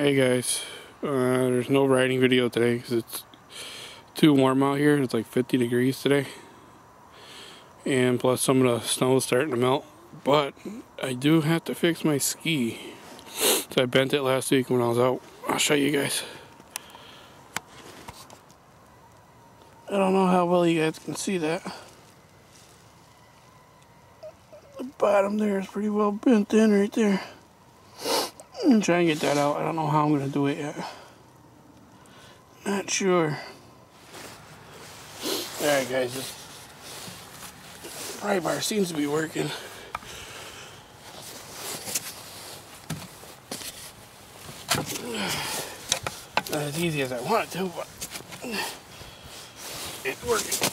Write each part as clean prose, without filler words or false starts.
Hey guys, there's no riding video today because it's too warm out here. It's like 50 degrees today, and plus some of the snow is starting to melt. But I do have to fix my ski, so I bent it last week when I was out. I'll show you guys. I don't know how well you guys can see that. The bottom there is pretty well bent in right there. I'm trying to get that out. I don't know how I'm going to do it yet. Not sure. Alright guys, this pry bar seems to be working. Not as easy as I want it to, but it's working.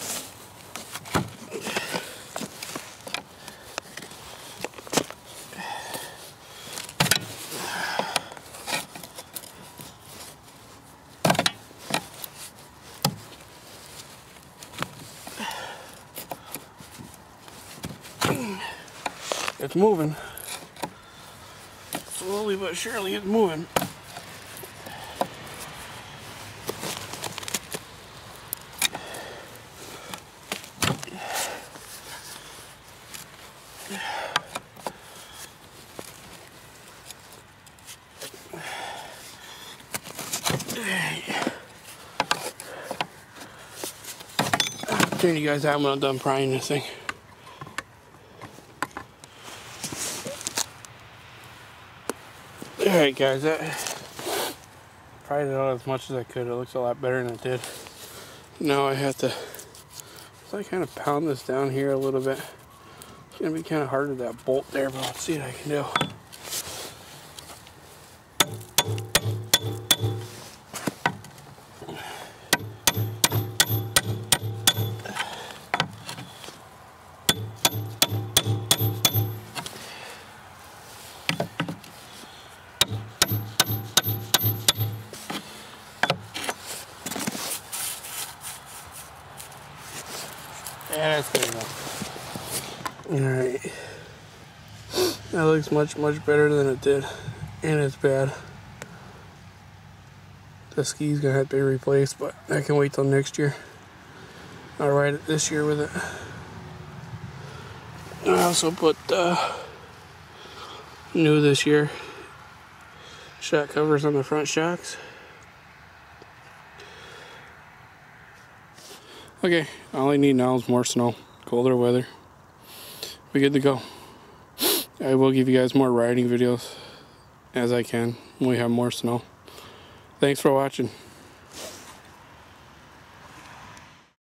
It's moving. Slowly but surely it's moving. I'll turn you guys out when I'm done prying this thing. Alright guys, that pried it out as much as I could. It looks a lot better than it did. Now I have to kind of pound this down here a little bit. It's going to be kind of hard with that bolt there, but let's see what I can do. Yeah, that's good enough. Alright. That looks much better than it did. And it's bad. The ski's gonna have to be replaced, but I can wait till next year. I'll ride it this year with it. I also put new this year shock covers on the front shocks. Okay, all I need now is more snow, colder weather. We're good to go. I will give you guys more riding videos as I can when we have more snow. Thanks for watching.